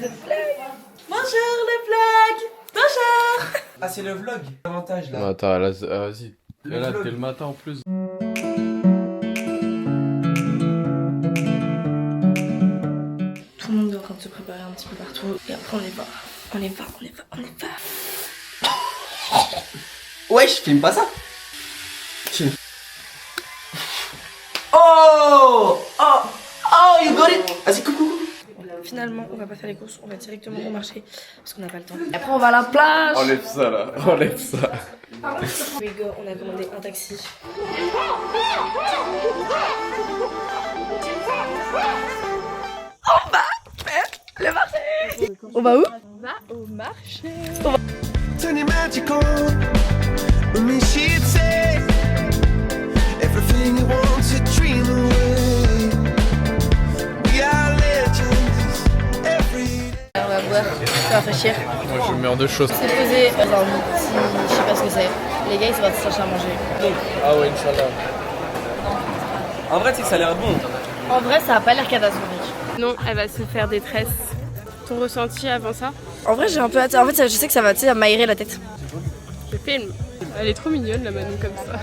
Bonjour le vlog. Bonjour. Ah c'est le vlog. L'avantage là. Attends, là, vas-y. Là, t'es le matin en plus. Tout le monde est en train de se préparer un petit peu partout. Et après on y va. On y va. Ouais, je filme pas ça. Oh, you got it. Vas-y, coucou. Finalement, on va pas faire les courses, on va directement au marché parce qu'on n'a pas le temps. Et après, on va à la plage. Enlève ça là, enlève ça. Oui, go, on a commandé un taxi. On va faire le marché. On va où? On va au marché. Turning magical with me, she'd say everything you want to dream away. We are legends every day. On va boire, ça va rafraîchir. Moi je meurs de choses. C'est posé dans un petit, je sais pas ce que c'est. Les gars ils sont partis chercher à manger. Ah ouais, Inch'Allah. En vrai, c'est que ça a l'air bon. En vrai ça a pas l'air catastrophique. Non, elle va se faire des tresses. Ton ressenti avant ça? En vrai j'ai un peu hâte, en fait je sais que ça va m'aérer la tête. Je filme. Elle est trop mignonne la Manon comme ça.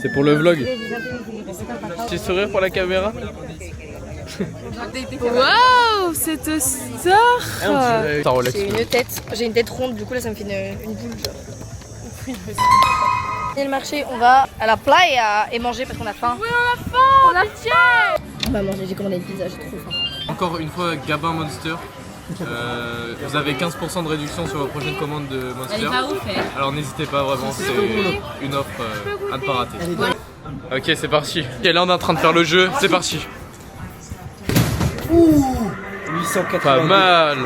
C'est pour le vlog. Petit sourire pour la caméra. Waouh, cette star. Ça relaxe. C'est une tête, j'ai une tête ronde du coup là ça me fait une boule genre. Et le marché, on va à la playa et manger parce qu'on a faim. Oui, on a faim. On a pitié. On va manger, j'ai commandé une pizza, j'ai trop faim. Encore une fois, Gabin Monster. Vous avez 15% de réduction sur votre prochaine commande de Monster. Elle est pas ouf, elle. Alors n'hésitez pas vraiment, c'est une offre à ne pas rater. Ok, c'est parti. Ok, là on est en train de faire le jeu, c'est parti. 880. Pas mal.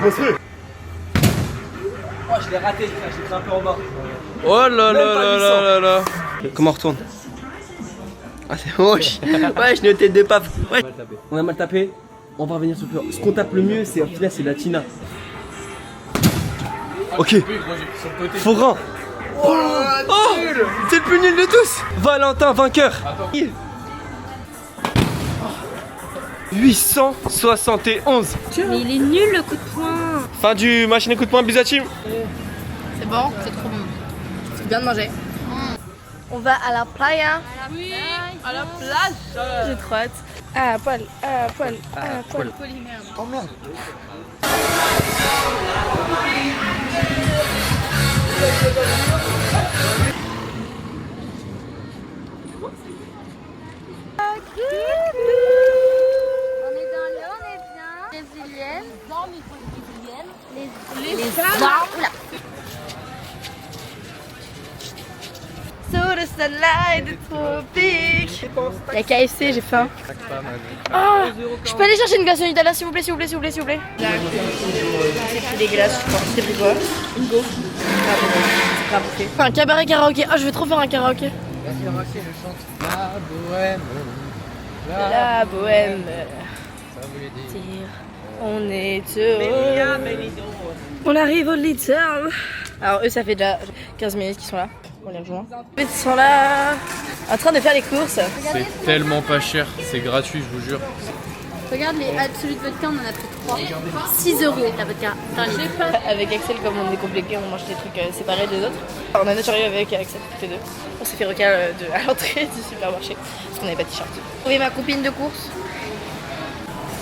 Oh, je l'ai raté, frère, j'ai pris un peu en bas. Oh là là là là là là. Comment on retourne? Ah, c'est moche. Ouais, je n'ai tête de pape. Ouais. On a mal tapé. On va revenir sur le. Ce qu'on tape le mieux, c'est au final, c'est la Tina. Ok. Foran. Oh, c'est le plus nul de tous. Valentin, vainqueur. 871. Mais il est nul le coup de poing. Fin du machine à coup de poing, bisous à team. C'est bon, c'est trop bon. C'est bien de manger. On va à la playa. Oui, à la plage. J'ai trop hâte. À poil, à poil, à poil. Oh merde. On est dans l'eau, on est bien. Brésilienne. Les armes. Là. Sous le sunlight des tropiques. Il y a KFC, j'ai faim. Oh, je peux aller chercher une glace au Nutella s'il vous plaît, s'il vous plaît, s'il vous plaît, s'il vous plaît. C'est pris des glaces, je pense. C'est pris quoi? Une gaufre. Ah bon, c'est pas bouffé. Un cabaret karaoké. Ah, je vais trop faire un karaoké. La bohème. La bohème. On est heureux. On arrive au Little. Alors eux ça fait déjà 15 minutes qu'ils sont là. On les rejoint. Ils sont là en train de faire les courses. C'est tellement pas cher, c'est gratuit, je vous jure. Regarde celui de vodka, on en a pris 3. 6 € la vodka. Avec Axel comme on est compliqué, on mange des trucs séparés des autres. Alors, on a naturel avec Axel toutes les deux. On s'est fait recal à l'entrée du supermarché parce qu'on n'avait pas de t-shirt. J'ai trouvé ma copine de course.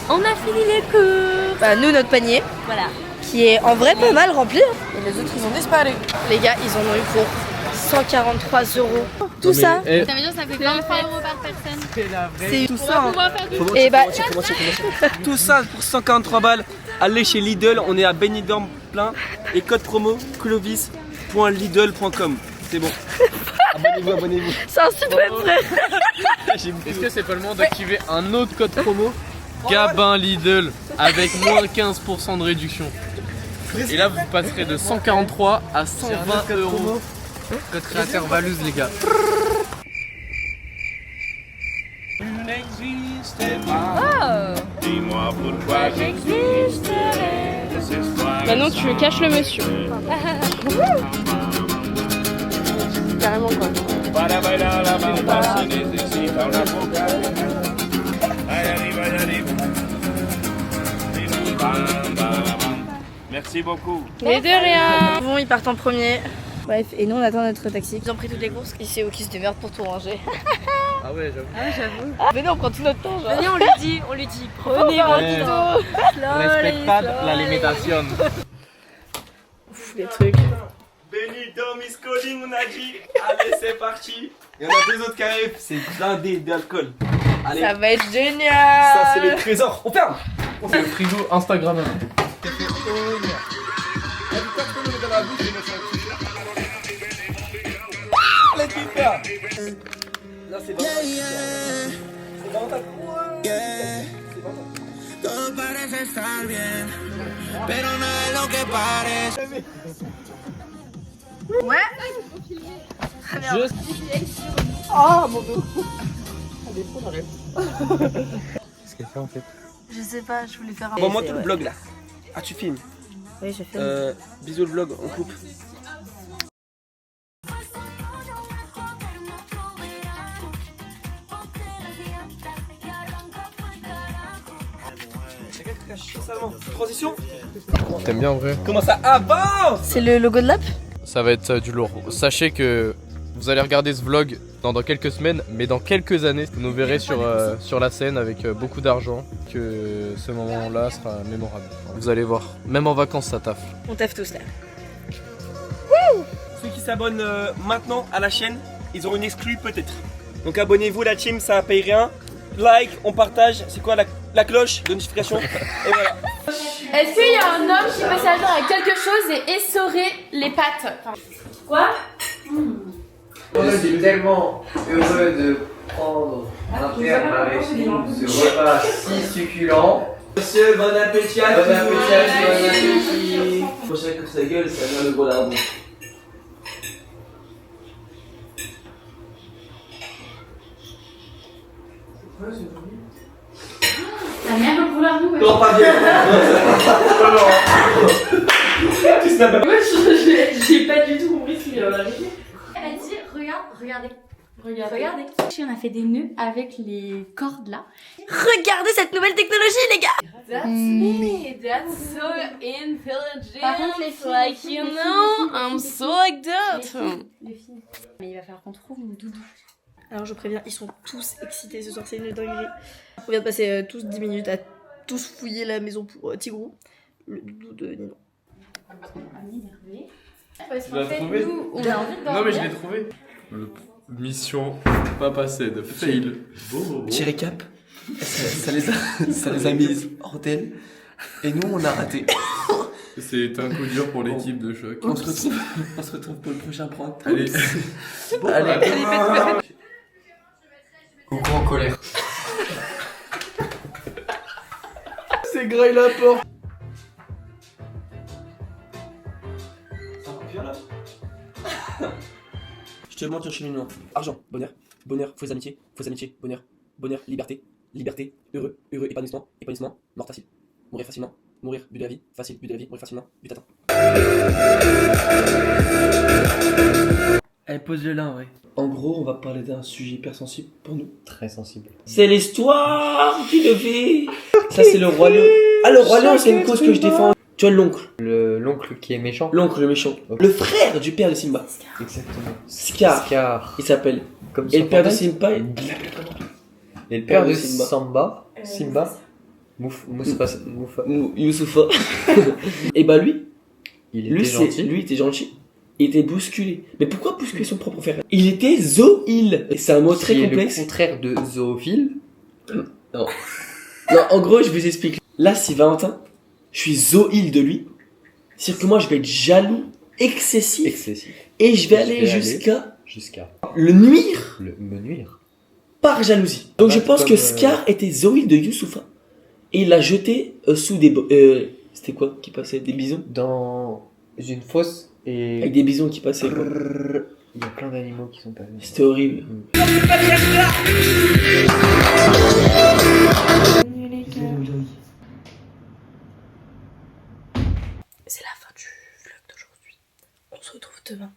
On a fini les cours. Bah nous notre panier. Voilà. Qui est en vrai pas mal rempli. Et les autres ils ont disparu. Les gars ils en ont eu pour 143 €. Tout ça. Ça veut dire que ça fait 23 € par personne. C'est tout ça. Et Et bah Tout ça pour 143 balles. Allez chez Lidl, on est à Benidorm plein. Et code promo clovis.lidl.com. C'est bon. Abonnez-vous. c'est un site web frère. Est-ce que c'est pas le moment d'activer un autre code promo? Gabin Lidl avec moins 15% de réduction. Et là vous passerez de 143 à 120 €. Code créateur Valouz les gars. Maintenant tu caches le monsieur. Carrément quoi. Para bailar la bamba se necesita una boca. Ay, arriba, ay, arriba. Merci beaucoup. Mais de rien. Bon, ils partent en premier. Bref, et nous on attend notre taxi. Ils ont pris toutes les courses. Et c'est eux qui se démerdent pour tout ranger. Ah ouais, j'avoue. Ah, j'avoue. Venez, on prend tout notre temps, genre. Venez, on lui dit, prenez votre temps. la limitation. Ouf, les trucs. Benito Miscoli, on a dit. Allez, c'est parti. Il y en a deux autres qui arrivent. C'est blindé d'alcool. Allez, Ça va être génial. ça c'est le trésor. On ferme. C'est le frigo Instagram. Là, c'est bon. C'est bon, t'as Todo parece estar bien, pero no es lo que parece. Ouais. Très bien. Qu'est-ce qu'elle fait en fait? Je sais pas, je voulais faire un. Bon, moi, tout le vlog là. Ah, tu filmes. Oui, je fais. Bisous le vlog, on coupe. Transition. T'aimes bien en vrai? Comment ça avance? C'est le logo de l'app? Ça va être du lourd. Sachez que vous allez regarder ce vlog dans quelques semaines, mais dans quelques années, vous nous verrez sur la scène avec beaucoup d'argent, que ce moment-là sera mémorable. Vous allez voir, même en vacances ça taffe. On taffe tous là. Ceux qui s'abonnent maintenant à la chaîne, ils auront une exclue peut-être. Donc abonnez-vous la team, ça paye rien. Like, on partage, c'est quoi la cloche de notification? Et voilà. Est-ce qu'il y a un homme qui peut servir à quelque chose et essorer les pattes? Quoi? Je suis tellement heureux de prendre un terme avec ce repas si succulent. Monsieur, bon appétit à Bon tous. appétit à tous, bon appétit. Prochain que sa gueule, ça vient le gros lardon. La merde pour leur nous. Non, pas bien. J'ai pas du tout compris ce qu'il y avait. Elle a dit regardez. On a fait des nœuds avec les cordes là. Regardez cette nouvelle technologie, les gars! That's me. That's so intelligent. Par contre, les filles, like you know, I'm so like that. Les filles. Mais il va falloir qu'on trouve une doudou. Alors je préviens, ils sont tous excités ce soir, c'est une dinguerie. On vient de passer tous 10 minutes à tous fouiller la maison pour Tigrou, le doudou de Nino. Parce Tu l'as trouvé? nous, on a envie de Non mais je dormir. l'ai trouvé. Mission pas passée de fail. Petit récap, ça les a mises hors d'elle. Et nous, on a raté. C'est un coup dur pour l'équipe de choc. On se retrouve pour le prochain prank. Allez. Allez. Coucou en colère. C'est Graille la porte. C'est un peu là. Je te montre un cheminement. Argent, bonheur, bonheur, fausses amitiés, bonheur, bonheur, liberté, liberté, heureux, heureux, épanouissement, épanouissement, mort facile, mourir facilement, mourir, but de la vie, facile, but de la vie, mourir facilement, but atteint. Elle pose le là en vrai. En gros, on va parler d'un sujet hyper sensible pour nous. Très sensible. C'est l'histoire du lever. Ça, c'est le roi lion. Ah, le roi lion, c'est une cause que je défends. Tu vois, l'oncle. L'oncle qui est méchant. L'oncle, le méchant. Ok. Le frère du père de Simba. Exactement. Scar. Scar. Il s'appelle. Comme Et le père de Fortnite. Simba, il l'appelle comment? Et le père de Simba. Simba. Youssoufa. Et bah lui, Il était gentil. lui était gentil. Il était bousculé. Mais pourquoi bousculer son propre frère? Il était zoïle. Et c'est un mot très Qui est complexe. le contraire de zoophile. Non, en gros, je vous explique. Là, si Valentin, je suis zoïle de lui, c'est-à-dire que moi, je vais être jaloux, excessif, Excessif. et je vais Je aller vais aller jusqu'à Jusqu'à le nuire me nuire. par jalousie. Donc je Bah, pense comme, que Scar était zoïle de Youssoufa. Et il l'a jeté sous des... c'était quoi qui passait? Des bisons? Dans une fosse et Avec des bisons qui passaient, quoi. il y a plein d'animaux qui sont pas venus. C'était horrible. C'est la fin du vlog d'aujourd'hui. On se retrouve demain